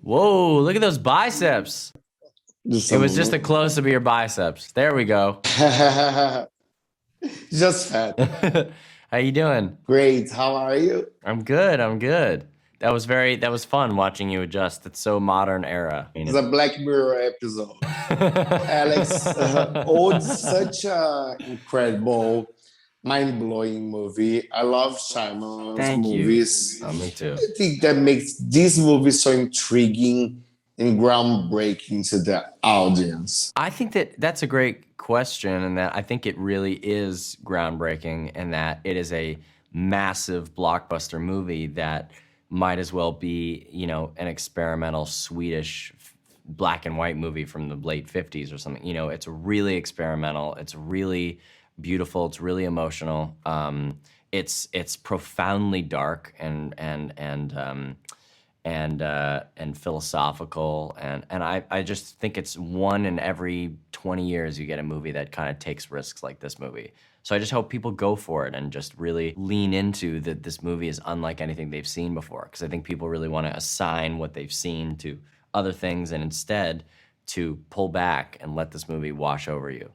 Whoa, look at those biceps. Just It a was just a moment. close up of your biceps. There we go. Just fat. How you doing? Great. How are you? I'm good. I'm good. That was fun watching you adjust. It's so modern era. It's a Black Mirror episode. Alex, Old is such a incredible, mind-blowing movie. I love Shyamalan's Thank you. movies. Oh, me too. I think that makes this movie so intriguing and groundbreaking to the audience. I think that that's a great question, and that I think it really is groundbreaking, and that it is a massive blockbuster movie that might as well be, you know, an experimental Swedish black and white movie from the late 50s or something. You know, it's really experimental. It's really beautiful. It's really emotional. It's profoundly dark and philosophical, and I just think it's one in every 20 years you get a movie that kind of takes risks like this movie. So I just hope people go for it and just really lean into that this movie is unlike anything they've seen before, because I think people really want to assign what they've seen to other things and instead to pull back and let this movie wash over you.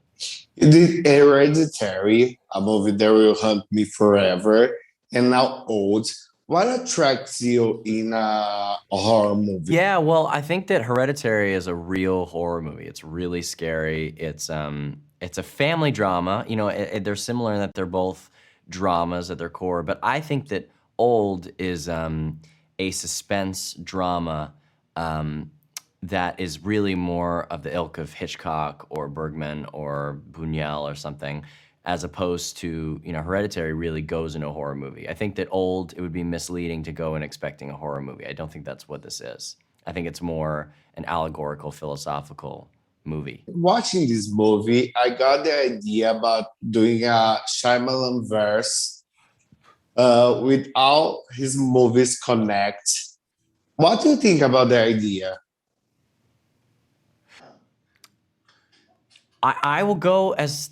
The Hereditário, a movie that will haunt me forever, and now Old. What attracts you in a horror movie? Yeah, well, I think that Hereditary is a real horror movie. It's really scary. It's a family drama. You know, they're similar in that they're both dramas at their core, but I think that Old is a suspense drama that is really more of the ilk of Hitchcock or Bergman or Buñuel or something, as opposed to, you know, Hereditary really goes into a horror movie. I think that Old, it would be misleading to go in expecting a horror movie. I don't think that's what this is. I think it's more an allegorical, philosophical movie. Watching this movie, I got the idea about doing a Shyamalanverse with all his movies connect. What do you think about the idea? I will go as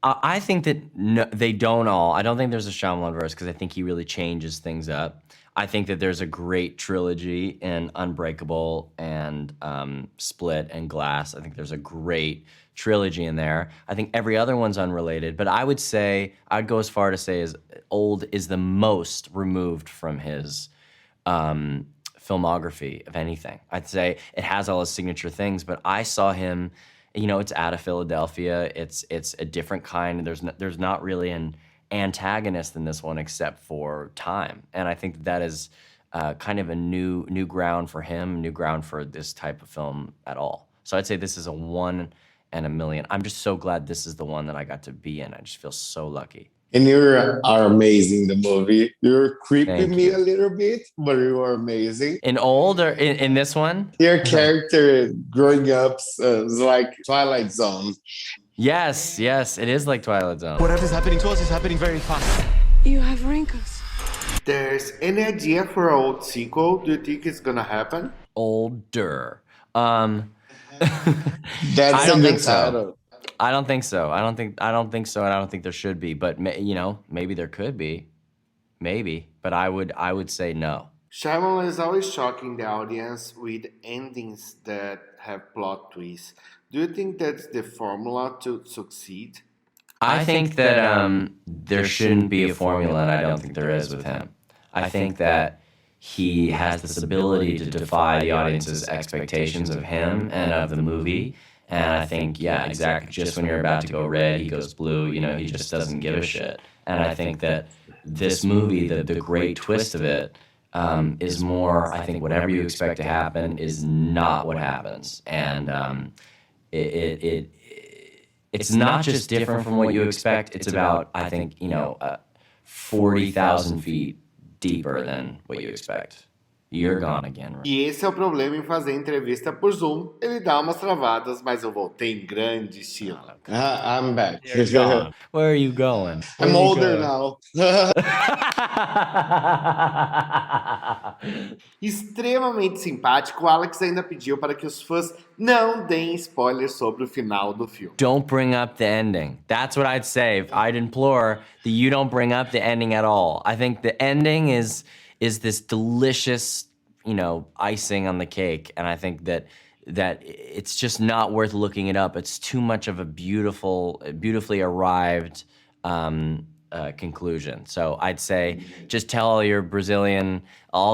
I think that no, they don't all. I don't think there's a Shyamalan verse because I think he really changes things up. I think that there's a great trilogy in Unbreakable and Split and Glass. I think there's a great trilogy in there. I think every other one's unrelated, but I would say, I'd go as far to say as Old is the most removed from his filmography of anything. I'd say it has all his signature things, but I saw him, you know, it's out of Philadelphia. It's a different kind. There's not really an antagonist in this one except for time, and I think that is kind of a new ground for him, new ground for this type of film at all. So I'd say this is a one in a million. I'm just so glad this is the one that I got to be in. I just feel so lucky. And you are amazing, the movie. You're creeping Thank me you. a little bit, but you are amazing. In Old or in this one? Your character growing up is like Twilight Zone. Yes, yes, it is like Twilight Zone. Whatever's happening to us is happening very fast. You have wrinkles. There's any idea for an old sequel? Do you think it's gonna happen? Older. Um, That's I a don't good think so. title. I don't think so. I don't think so, and I don't think there should be. But you know, maybe there could be, maybe. But I would say no. Shyamalan is always shocking the audience with endings that have plot twists. Do you think that's the formula to succeed? I think that there shouldn't be a formula, and I don't think there is with him. I think that he has this ability to defy the audience's expectations of him and of the movie. And I think, yeah, exactly. Just when you're about to go red, he goes blue. You know, he just doesn't give a shit. And I think that this movie, the great twist of it, is more. I think whatever you expect to happen is not what happens, and it, it, it it's not just different from what you expect. It's about, I think, you know, 40,000 feet deeper than what you expect. You're gone again. E esse é o problema em fazer entrevista por Zoom. Ele dá umas travadas, mas eu voltei em grande estilo. I'm back. Where are you going? I'm older now. Extremamente simpático, o Alex ainda pediu para que os fãs não deem spoilers sobre o final do filme. Don't bring up the ending. That's what I'd say. I'd implore that you don't bring up the ending at all. I think the ending is this delicious icing on the cake, and I think that it's just not worth looking it up. It's too much of a beautifully arrived conclusion. So I'd say just tell all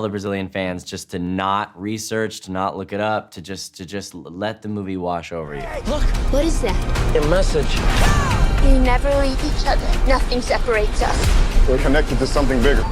the Brazilian fans just to not research, to not look it up, to just let the movie wash over you. Look! What is that? Your message. We never leave each other. Nothing separates us. We're connected to something bigger.